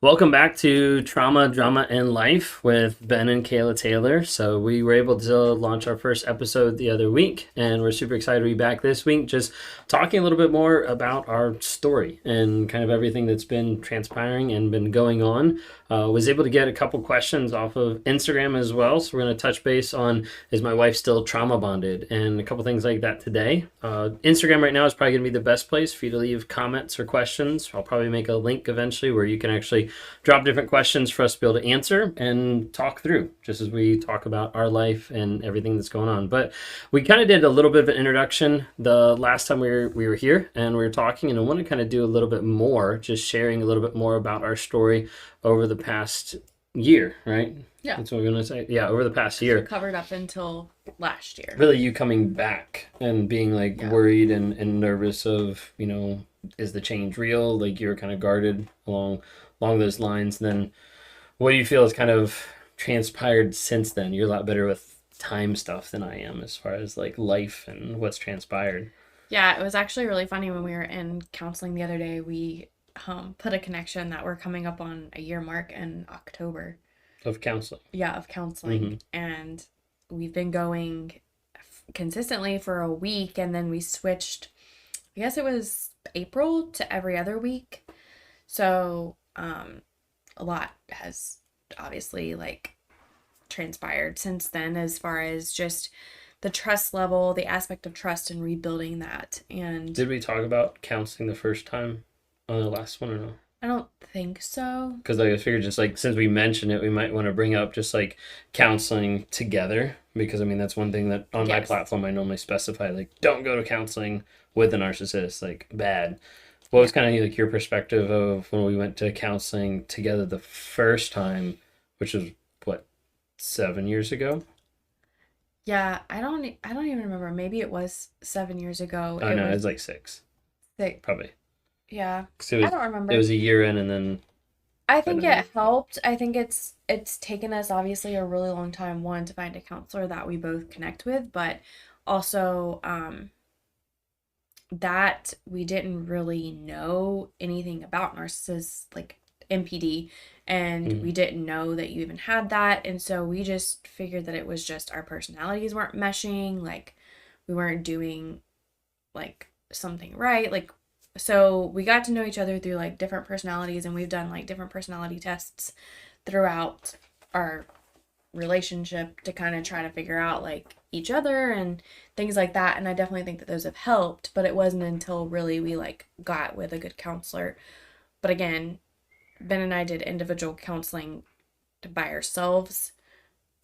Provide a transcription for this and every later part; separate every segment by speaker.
Speaker 1: Welcome back to Trauma, Drama, and Life with Ben and Kayla Taylor. So we were able to launch our first episode the other week, and we're super excited to be back this week, just talking a little bit more about our story and kind of everything that's been transpiring and been going on. Was able to get a couple questions off of Instagram as well. So we're going to touch base on, is my wife still trauma bonded, and a couple things like that today. Instagram right now is probably going to be the best place for you to leave comments or questions. I'll probably make a link eventually where you can actually drop different questions for us to be able to answer and talk through, just as we talk about our life and everything that's going on. But we kind of did a little bit of an introduction the last time we were here and we were talking, and I want to kind of do a little bit more, just sharing a little bit more about our story over the past year, right?
Speaker 2: Yeah.
Speaker 1: That's what we're going to say. Yeah, over the past year.
Speaker 2: Covered up until last year.
Speaker 1: Really, you coming back and being like worried and nervous of, is the change real? Like you were kind of guarded along those lines. Then what do you feel has kind of transpired since then? You're a lot better with time stuff than I am as far as like life and what's transpired.
Speaker 2: Yeah, it was actually really funny when we were in counseling the other day. We put a connection that we're coming up on a year mark in October.
Speaker 1: Of counseling.
Speaker 2: Yeah, of counseling.
Speaker 1: Mm-hmm.
Speaker 2: And we've been going consistently for a week, and then we switched, I guess it was April, to every other week. So a lot has obviously transpired since then, as far as just the trust level, the aspect of trust and rebuilding that. And
Speaker 1: did we talk about counseling the first time on the last one or no?
Speaker 2: I don't think so.
Speaker 1: Because I figured just since we mentioned it, we might want to bring up just counseling together. Because that's one thing that on my platform I normally specify, don't go to counseling with a narcissist, bad. What was kind of your perspective of when we went to counseling together the first time, which was what, 7 years ago?
Speaker 2: Yeah, I don't even remember. Maybe it was 7 years ago.
Speaker 1: Oh, no, it was 6. Probably.
Speaker 2: Yeah.
Speaker 1: I don't remember. It was a year in, and then
Speaker 2: I think it helped. I think it's taken us obviously a really long time, one, to find a counselor that we both connect with, but also that we didn't really know anything about narcissists, like NPD, and we didn't know that you even had that, and so we just figured that it was just our personalities weren't meshing, we weren't doing something right, so we got to know each other through different personalities, and we've done different personality tests throughout our relationship to kind of try to figure out each other and things like that. And I definitely think that those have helped, but it wasn't until really we got with a good counselor. But again, Ben and I did individual counseling by ourselves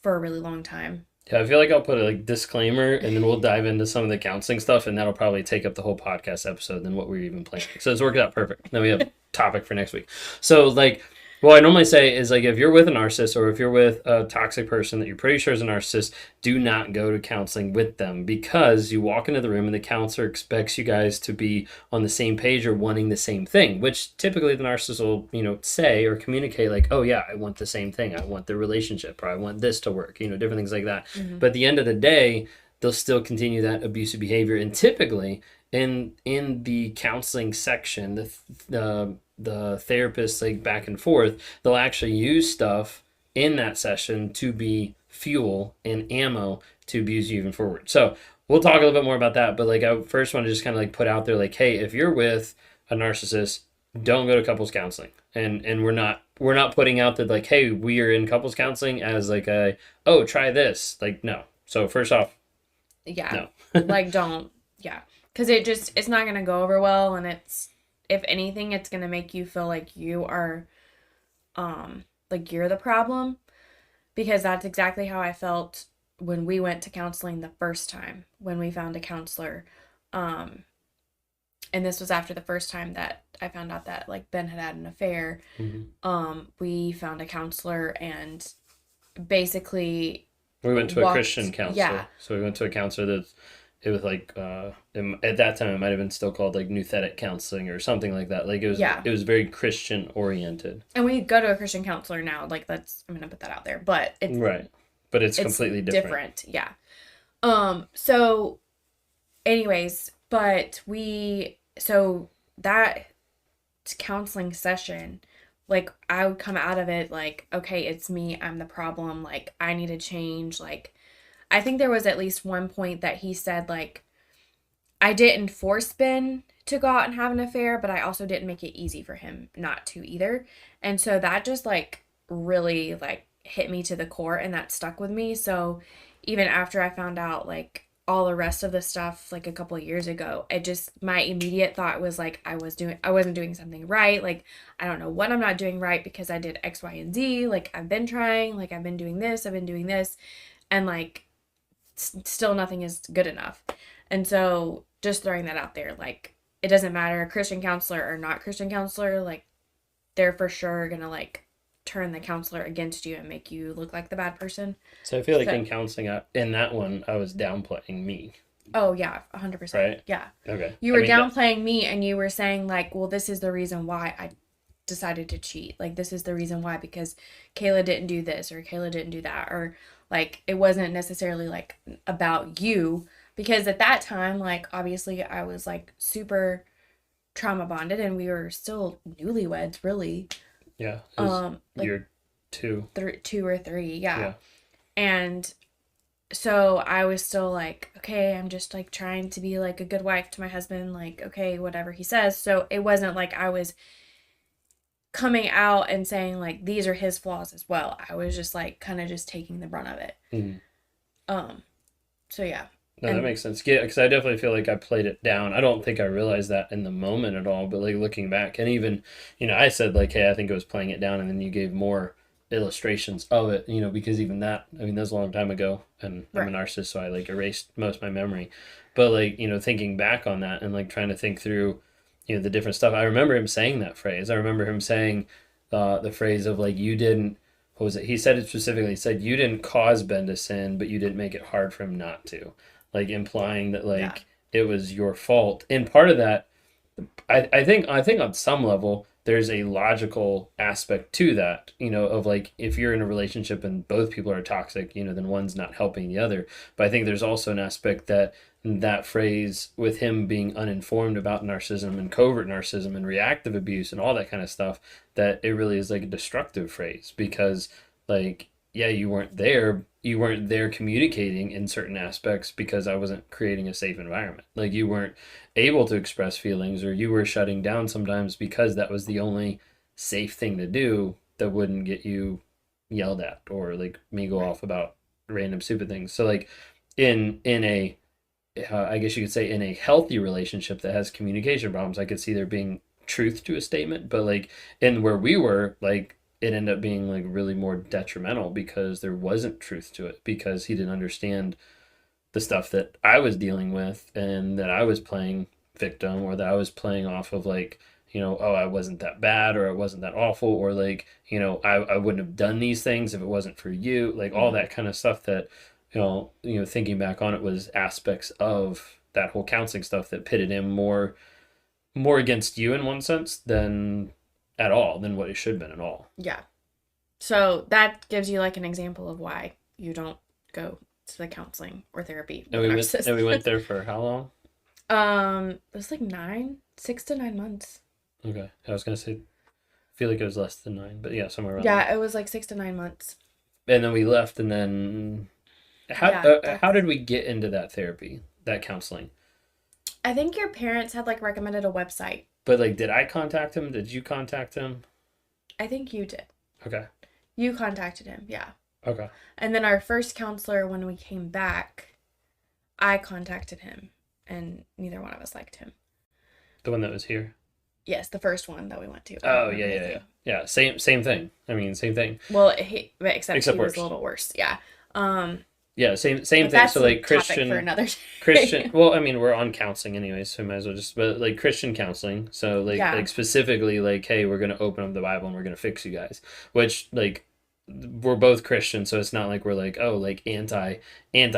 Speaker 2: for a really long time.
Speaker 1: Yeah, I feel like I'll put a disclaimer, and then we'll dive into some of the counseling stuff, and that'll probably take up the whole podcast episode than what we're even planning. So it's worked out perfect. Then we have a topic for next week. So what I normally say is if you're with a narcissist, or if you're with a toxic person that you're pretty sure is a narcissist, do not go to counseling with them, because you walk into the room and the counselor expects you guys to be on the same page or wanting the same thing, which typically the narcissist will, say or communicate oh yeah, I want the same thing. I want the relationship, or I want this to work, different things like that. Mm-hmm. But at the end of the day, they'll still continue that abusive behavior. And typically in the counseling section, the therapist back and forth, they'll actually use stuff in that session to be fuel and ammo to abuse you even forward. So we'll talk a little bit more about that, but I first want to just kind of put out there hey, if you're with a narcissist, don't go to couples counseling. And we're not putting out that hey, we are in couples counseling as try this. No. So first off,
Speaker 2: yeah, no. Don't, yeah, because it's not gonna go over well, and if anything, it's going to make you feel like you are, you're the problem, because that's exactly how I felt when we went to counseling the first time, when we found a counselor. And this was after the first time that I found out that, Ben had an affair. Mm-hmm. We found a counselor, and basically
Speaker 1: we went to a Christian counselor. Yeah. So we went to a counselor that's, it was at that time it might have been still called nouthetic counseling or something like that. It was very Christian oriented.
Speaker 2: And we go to a Christian counselor now. I'm gonna put that out there, but it's
Speaker 1: right. But it's completely different.
Speaker 2: Yeah. So anyways, but so that counseling session like I would come out of it like, okay, it's me, I'm the problem, like I need to change. Like I think there was at least one point that he said like I didn't force Ben to go out and have an affair, but I also didn't make it easy for him not to either. And so that just like really like hit me to the core, and that stuck with me. So even after I found out like all the rest of the stuff like a couple of years ago, it just my immediate thought was like I wasn't doing something right. Like I don't know what I'm not doing right because I did X, Y, and Z. Like I've been trying, like I've been doing this, and like still nothing is good enough. And so just throwing that out there, like it doesn't matter Christian counselor or not Christian counselor, like they're for sure gonna like turn the counselor against you and make you look like the bad person.
Speaker 1: So I feel like in counseling, in that one, I was downplaying me.
Speaker 2: Oh yeah, 100%.
Speaker 1: Right?
Speaker 2: Yeah.
Speaker 1: Okay.
Speaker 2: You were downplaying me, and you were saying like, well, this is the reason why I decided to cheat. Like this is the reason why, because Kayla didn't do this or Kayla didn't do that, or like it wasn't necessarily like about you, because at that time like obviously I was like super trauma bonded and we were still newlyweds really.
Speaker 1: Yeah.
Speaker 2: Like
Speaker 1: you're 2.
Speaker 2: 2 or 3, yeah. And so I was still like, okay, I'm just like trying to be like a good wife to my husband, like okay, whatever he says. So it wasn't like I was coming out and saying like these are his flaws as well. I was just like kind of just taking the brunt of it. So yeah.
Speaker 1: No, that makes sense. Yeah, because I definitely feel like I played it down. I don't think I realized that in the moment at all, but like looking back, and even, I said like, hey, I think I was playing it down, and then you gave more illustrations of it, because even that, that was a long time ago, and I'm a narcissist, so I like erased most of my memory. But like, thinking back on that and like trying to think through, the different stuff. I remember him saying that phrase. I remember him saying the phrase of like, you didn't, what was it? He said it specifically. He said, you didn't cause Ben to sin, but you didn't make it hard for him not to. Like implying that like it was your fault. And part of that, I think on some level there's a logical aspect to that, of like if you're in a relationship and both people are toxic, then one's not helping the other. But I think there's also an aspect that phrase, with him being uninformed about narcissism and covert narcissism and reactive abuse and all that kind of stuff, that it really is like a destructive phrase, because like, yeah, you weren't there communicating in certain aspects because I wasn't creating a safe environment. Like you weren't able to express feelings, or you were shutting down sometimes because that was the only safe thing to do that wouldn't get you yelled at or like me go off about random stupid things. So like in a I guess you could say in a healthy relationship that has communication problems, I could see there being truth to a statement, but like in where we were, like it ended up being like really more detrimental because there wasn't truth to it, because he didn't understand the stuff that I was dealing with, and that I was playing victim, or that I was playing off of like, oh, I wasn't that bad, or it wasn't that awful, or like, I wouldn't have done these things if it wasn't for you, like all that kind of stuff that, thinking back on it, was aspects of that whole counseling stuff that pitted him more against you in one sense than what it should have been at all.
Speaker 2: Yeah. So that gives you like an example of why you don't go to the counseling or therapy.
Speaker 1: And we went there for how long?
Speaker 2: It was like 6 to 9 months.
Speaker 1: Okay. I was gonna say, I feel like it was less than 9, but yeah, somewhere around.
Speaker 2: Yeah, it was like 6 to 9 months.
Speaker 1: And then we left, and then how did we get into that therapy, that counseling?
Speaker 2: I think your parents had like recommended a website.
Speaker 1: But like, did I contact him? Did you contact him?
Speaker 2: I think you did.
Speaker 1: Okay.
Speaker 2: You contacted him, yeah.
Speaker 1: Okay.
Speaker 2: And then our first counselor, when we came back, I contacted him, and neither one of us liked him.
Speaker 1: The one that was here?
Speaker 2: Yes, the first one that we went to.
Speaker 1: Oh, yeah. Yeah, same thing. I mean, same thing.
Speaker 2: Well, except he was a little worse, yeah.
Speaker 1: Yeah, same thing. So like Christian
Speaker 2: for another day.
Speaker 1: Christian. Well, I mean, we're on counseling anyway, so we might as well but like Christian counseling. So like specifically like, hey, we're gonna open up the Bible and we're gonna fix you guys. Which like, we're both Christian, so it's not like we're like, oh, like anti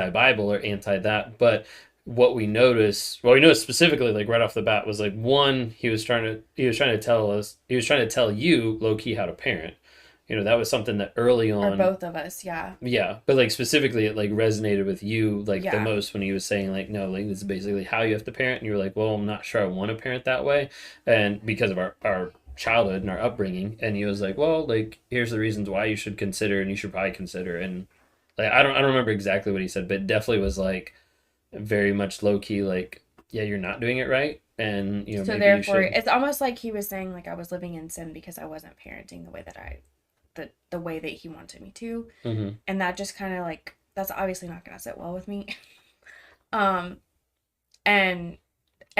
Speaker 1: Bible or anti that. But what we noticed specifically, like right off the bat, was like, one, he was trying to tell you low key how to parent. That was something that early on,
Speaker 2: or both of us, yeah,
Speaker 1: but like specifically it like resonated with you like the most, when he was saying like, no, like this is basically how you have to parent, and you were like, well, I'm not sure I want to parent that way, and because of our childhood and our upbringing, and he was like, well, like, here's the reasons why you should consider, and you should probably consider. And like, I don't remember exactly what he said, but it definitely was like very much low key, like, yeah, you're not doing it right, and
Speaker 2: So
Speaker 1: maybe you
Speaker 2: therefore,
Speaker 1: should.
Speaker 2: it's almost like he was saying like I was living in sin because I wasn't parenting the way that the way that he wanted me to,
Speaker 1: Hmm.
Speaker 2: and that just kind of like that's obviously not gonna sit well with me. um, and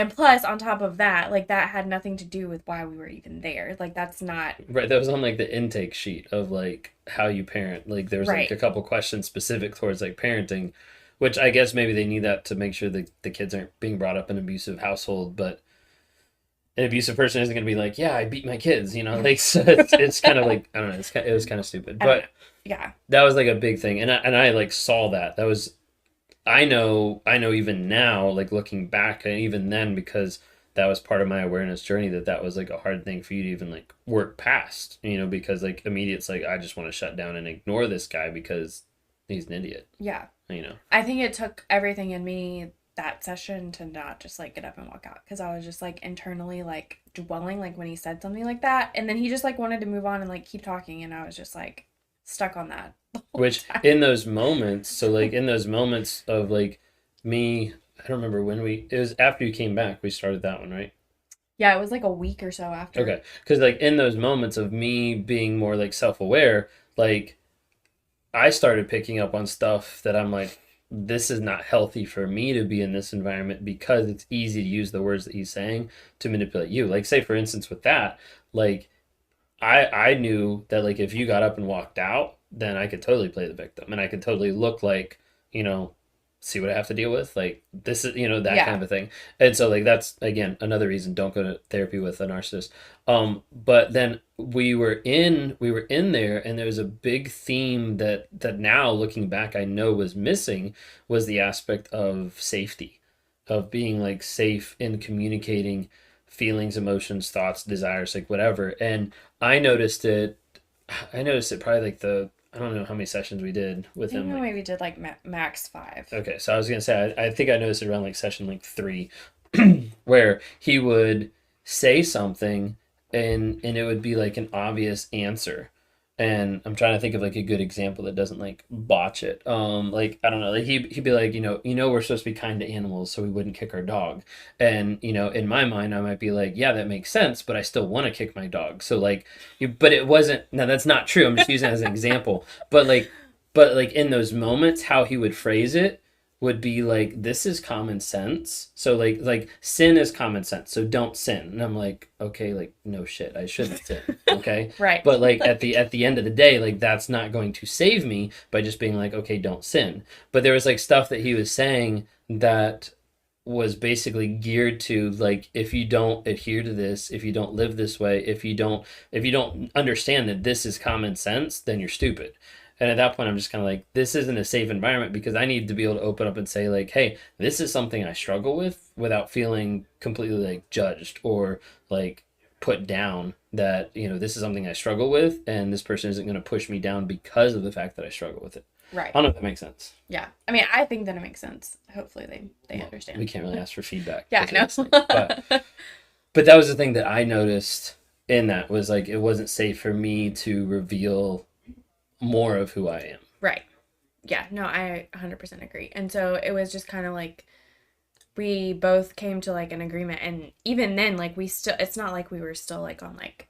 Speaker 2: plus on top of that, like that had nothing to do with why we were even there. Like that's not
Speaker 1: Right, that was on like the intake sheet of like how you parent. Like there was like
Speaker 2: right.
Speaker 1: a couple questions specific towards like parenting, which I guess maybe they need that to make sure that the kids aren't being brought up in an abusive household. But an abusive person isn't going to be like, yeah, I beat my kids, like, so it's kind of like, I don't know, it was kind of stupid.
Speaker 2: I don't know.
Speaker 1: But
Speaker 2: Yeah.
Speaker 1: that was like a big thing, and I like saw that was, I know even now, like looking back, and even then, because that was part of my awareness journey, that was like a hard thing for you to even like work past, because like immediate, it's like I just want to shut down and ignore this guy because he's an idiot.
Speaker 2: Yeah.
Speaker 1: you know
Speaker 2: I think it took everything in me that session to not just like get up and walk out because I was just like internally like dwelling like when he said something like that, and then he just like wanted to move on and like keep talking, and I was just like stuck on that the whole
Speaker 1: Which
Speaker 2: time.
Speaker 1: in those moments, so like in those moments of like me, I don't remember when it was after you came back, we started that one, right?
Speaker 2: Yeah, it was like a week or so after.
Speaker 1: Okay. Because like in those moments of me being more like self-aware, like I started picking up on stuff that I'm like, this is not healthy for me to be in this environment because it's easy to use the words that he's saying to manipulate you. Like say for instance with that, like I knew that like if you got up and walked out, then I could totally play the victim and I could totally look like, you know, see what I have to deal with. Like this is, that kind
Speaker 2: Yeah.
Speaker 1: of a thing. And so like that's again another reason don't go to therapy with a narcissist. But then we were in there, and there was a big theme that now looking back I know was missing, was the aspect of safety, of being like safe in communicating feelings, emotions, thoughts, desires, like whatever. And I noticed it. I noticed it probably like I don't know how many sessions we did
Speaker 2: I
Speaker 1: with
Speaker 2: think
Speaker 1: him.
Speaker 2: we
Speaker 1: Like,
Speaker 2: maybe did like max 5.
Speaker 1: okay, so I was gonna say I think I noticed it around like session like 3, where he would say something, and it would be like an obvious answer. And I'm trying to think of like a good example that doesn't like botch it. Like I don't know, like he'd be like, we're supposed to be kind to animals, so we wouldn't kick our dog. And in my mind, I might be like, yeah, that makes sense, but I still want to kick my dog. So like, but it wasn't. No, that's not true. I'm just using it as an example. But like in those moments, how he would phrase it would be like, this is common sense. So like sin is common sense, so don't sin. And I'm like, okay, like no shit, I shouldn't sin. Okay.
Speaker 2: Right.
Speaker 1: But like at the end of the day, like that's not going to save me by just being like, okay, don't sin. But there was like stuff that he was saying that was basically geared to like, if you don't adhere to this, if you don't live this way, if you don't understand that this is common sense, then you're stupid. And at that point, I'm just kind of like, this isn't a safe environment, because I need to be able to open up and say, like, hey, this is something I struggle with, without feeling completely like judged or like put down. That, this is something I struggle with, and this person isn't going to push me down because of the fact that I struggle with it.
Speaker 2: Right.
Speaker 1: I don't know if that makes sense.
Speaker 2: Yeah. I mean, I think that it makes sense. Hopefully they
Speaker 1: Well,
Speaker 2: understand.
Speaker 1: we can't really ask for feedback.
Speaker 2: Yeah, I know.
Speaker 1: But that was the thing that I noticed in that, was like, it wasn't safe for me to reveal more of who I am.
Speaker 2: Right. Yeah, no, I 100% agree. And so it was just kind of like we both came to like an agreement, and even then like it's not like we were still like on like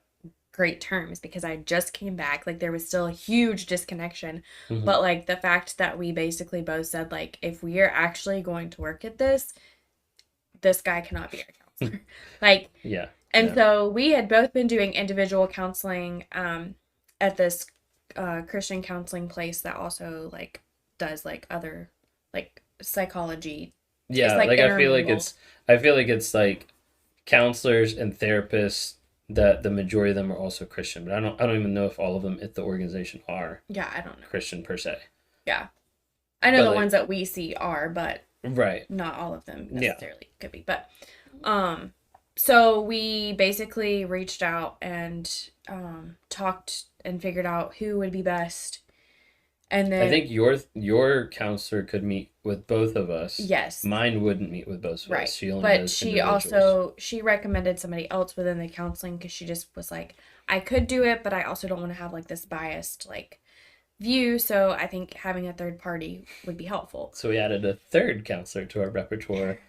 Speaker 2: great terms because I just came back. Like there was still a huge disconnection.
Speaker 1: Mm-hmm.
Speaker 2: But like the fact that we basically both said like if we are actually going to work at this guy cannot be our counselor. Like
Speaker 1: Yeah.
Speaker 2: and
Speaker 1: Yeah.
Speaker 2: so we had both been doing individual counseling at this Christian counseling place that also like does like other like psychology.
Speaker 1: Yeah,
Speaker 2: It's like
Speaker 1: I feel like it's like counselors and therapists, that the majority of them are also Christian, but I don't even know if all of them at the organization are
Speaker 2: Yeah, I don't know.
Speaker 1: Christian per se.
Speaker 2: Yeah. I know
Speaker 1: But
Speaker 2: the
Speaker 1: like,
Speaker 2: ones that we see are, but
Speaker 1: right.
Speaker 2: not all of them
Speaker 1: Yeah.
Speaker 2: necessarily could be. But so we basically reached out and talked and figured out who would be best. And then
Speaker 1: I think your counselor could meet with both of us.
Speaker 2: yes,
Speaker 1: Mine wouldn't meet with both of
Speaker 2: right.
Speaker 1: us. She only
Speaker 2: But
Speaker 1: does
Speaker 2: she
Speaker 1: individuals.
Speaker 2: she recommended somebody else within the counseling because she just was like, I could do it, but I also don't want to have like this biased like view. So I think having a third party would be helpful.
Speaker 1: So we added a third counselor to our repertoire,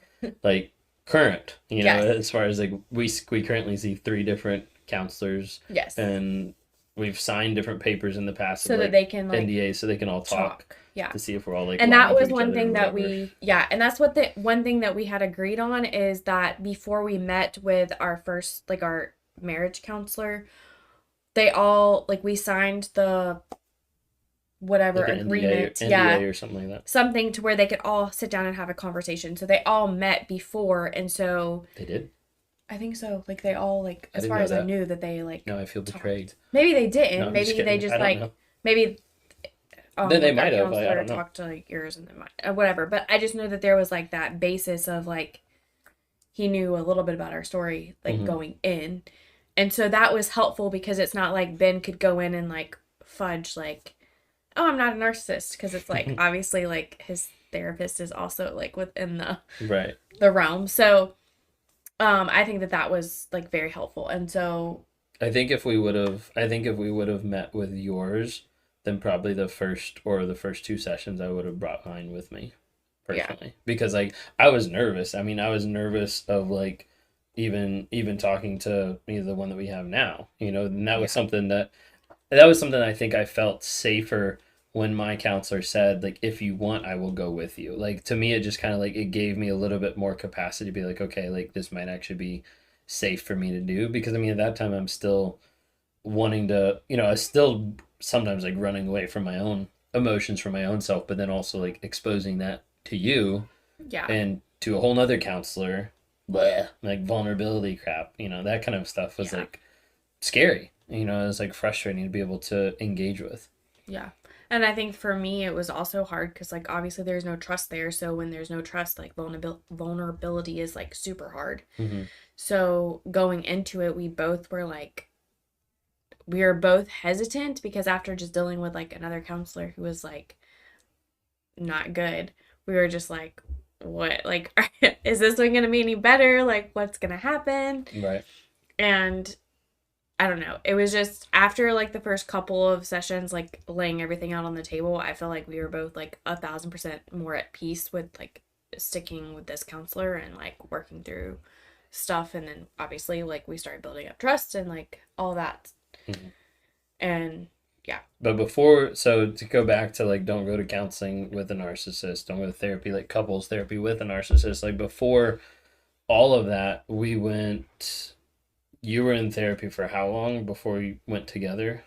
Speaker 1: like current,
Speaker 2: Yes.
Speaker 1: as far as like we currently see 3 different counselors,
Speaker 2: Yes.
Speaker 1: and we've signed different papers in the past
Speaker 2: So
Speaker 1: of,
Speaker 2: that
Speaker 1: like,
Speaker 2: they can like
Speaker 1: NDAs, so they can all talk
Speaker 2: Yeah.
Speaker 1: to see if we're all like.
Speaker 2: And
Speaker 1: lying
Speaker 2: that
Speaker 1: to
Speaker 2: was
Speaker 1: each
Speaker 2: one
Speaker 1: other
Speaker 2: thing
Speaker 1: or
Speaker 2: that
Speaker 1: whatever.
Speaker 2: and that's what the one thing that we had agreed on is that before we met with our first, like our marriage counselor, they all, like we signed the whatever
Speaker 1: Like an
Speaker 2: agreement.
Speaker 1: NDA or something like that.
Speaker 2: Something to where they could all sit down and have a conversation. So they all met before. And so
Speaker 1: They did.
Speaker 2: I think so. Like they all, like,
Speaker 1: I
Speaker 2: as
Speaker 1: didn't
Speaker 2: far
Speaker 1: know
Speaker 2: as I
Speaker 1: that.
Speaker 2: knew that they like
Speaker 1: No, I feel
Speaker 2: talked.
Speaker 1: betrayed.
Speaker 2: Maybe they didn't.
Speaker 1: No, I'm
Speaker 2: maybe
Speaker 1: just
Speaker 2: they
Speaker 1: kidding.
Speaker 2: just
Speaker 1: I don't
Speaker 2: like
Speaker 1: know.
Speaker 2: maybe
Speaker 1: Then they
Speaker 2: like,
Speaker 1: might
Speaker 2: our
Speaker 1: have. I
Speaker 2: counselor
Speaker 1: don't know.
Speaker 2: talked to like yours and then mine, whatever. But I just know that there was like that basis of like he knew a little bit about our story like going in, and so that was helpful because it's not like Ben could go in and like fudge like, oh, I'm not a narcissist, because it's like obviously like his therapist is also like within
Speaker 1: Right.
Speaker 2: the realm. So I think that that was like very helpful, and so
Speaker 1: I think if we would have met with yours, then probably the first 2 sessions I would have brought mine with me personally, because like I was nervous. I mean, I was nervous of like even talking to the one that we have now, and that was something that I think I felt safer when my counselor said, like, if you want, I will go with you. Like, to me, it just kind of like, it gave me a little bit more capacity to be like, okay, like, this might actually be safe for me to do. Because, I mean, at that time, I'm still wanting to, I was still sometimes like running away from my own emotions, from my own self, but then also like exposing that to you
Speaker 2: yeah.
Speaker 1: and to a whole nother counselor, bleh, like vulnerability crap, that kind of stuff was like scary. It was like frustrating to be able to engage with.
Speaker 2: Yeah. And I think for me, it was also hard because, like, obviously there's no trust there. So when there's no trust, like, vulnerability is, like, super hard. So going into it, we both were, like, we were both hesitant because after just dealing with, like, another counselor who was, like, not good, we were just like, what? Like, is this one going to be any better? Like, what's going to happen?
Speaker 1: Right.
Speaker 2: And I don't know. It was just after like the first couple of sessions, like laying everything out on the table, I feel like we were both like 1,000% more at peace with like sticking with this counselor and like working through stuff. And then obviously like we started building up trust and like all that. And yeah.
Speaker 1: But so to go back to like, don't go to counseling with a narcissist, don't go to therapy, like couples therapy with a narcissist. Like before all of that, you were in therapy for how long before you went together?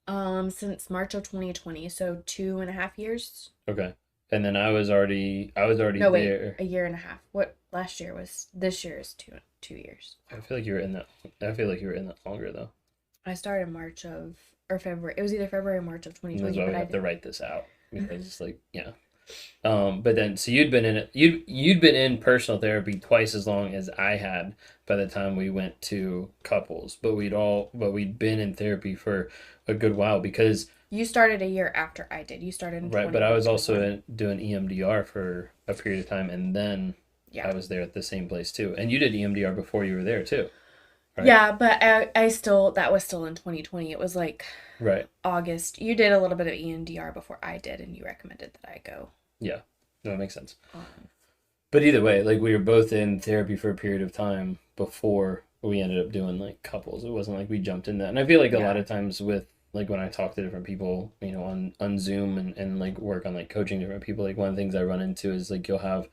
Speaker 2: Since March of 2020, so 2.5 years.
Speaker 1: Okay. And then I was already
Speaker 2: No,
Speaker 1: there.
Speaker 2: wait, a year and a half. What this year is 2 years.
Speaker 1: I feel like you were in that longer though.
Speaker 2: I started February. It was either February or March of 2020.
Speaker 1: That's why we
Speaker 2: but
Speaker 1: have to write this out, because it's like, yeah. But then, so you'd been in it. You'd been in personal therapy twice as long as I had by the time we went to couples. But we'd been in therapy for a good while, because
Speaker 2: you started a year after I did. You started in
Speaker 1: right. But I was also doing EMDR for a period of time, and then I was there at the same place too. And you did EMDR before you were there too. Right?
Speaker 2: Yeah, but that was still in 2020. It was like August. You did a little bit of EMDR before I did, and you recommended that I go.
Speaker 1: Yeah, no, that makes sense. But either way, like we were both in therapy for a period of time before we ended up doing like couples. It wasn't like we jumped in that. And I feel like a lot of times with like when I talk to different people, on Zoom and like work on like coaching different people, like one of the things I run into is like you'll have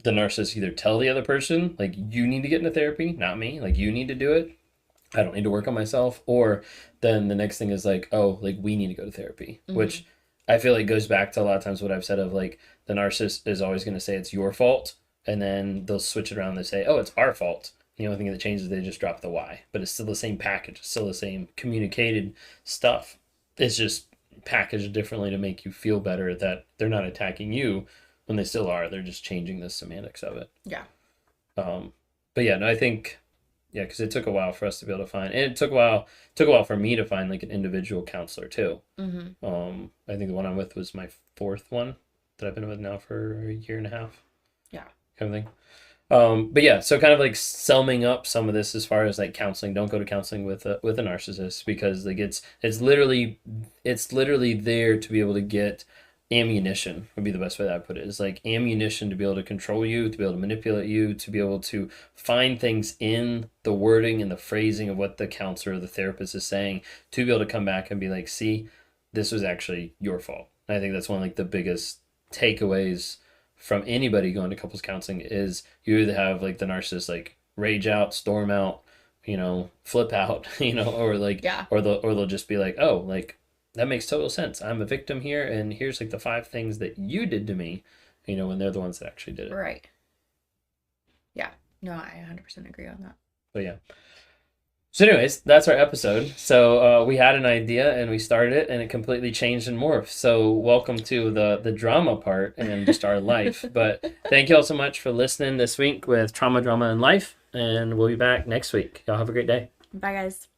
Speaker 1: the narcissist either tell the other person, like, you need to get into therapy, not me, like, you need to do it, I don't need to work on myself. Or then the next thing is like, oh, like, we need to go to therapy, which I feel like goes back to a lot of times what I've said of like, the narcissist is always going to say it's your fault, and then they'll switch it around and they say, oh, it's our fault. The only thing that changes is they just drop the why, but it's still the same package, it's still the same communicated stuff. It's just packaged differently to make you feel better that they're not attacking you, when they still are. They're just changing the semantics of it.
Speaker 2: Yeah.
Speaker 1: But yeah, no, I think Yeah, because it took a while for us to be able to find, and it took a while for me to find like an individual counselor too. I think the one I'm with was my fourth one that I've been with now for a year and a half.
Speaker 2: Yeah.
Speaker 1: Kind of thing. But yeah, so kind of like summing up some of this as far as like counseling, don't go to counseling with a narcissist, because like it's literally there to be able to get ammunition, would be the best way that I put it. Is like ammunition to be able to control you, to be able to manipulate you, to be able to find things in the wording and the phrasing of what the counselor or the therapist is saying, to be able to come back and be like, see, this was actually your fault. And I think that's one of like the biggest takeaways from anybody going to couples counseling, is you either have like the narcissist like rage out, storm out, flip out, or like,
Speaker 2: Yeah.
Speaker 1: or they'll just be like, oh, like, that makes total sense. I'm a victim here, and here's like the 5 things that you did to me, when they're the ones that actually did it.
Speaker 2: Right. Yeah. No, I 100% agree on that.
Speaker 1: But yeah. So anyways, that's our episode. So we had an idea and we started it, and it completely changed and morphed. So welcome to the drama part and just our life. But thank you all so much for listening this week with Trauma, Drama, and Life. And we'll be back next week. Y'all have a great day.
Speaker 2: Bye, guys.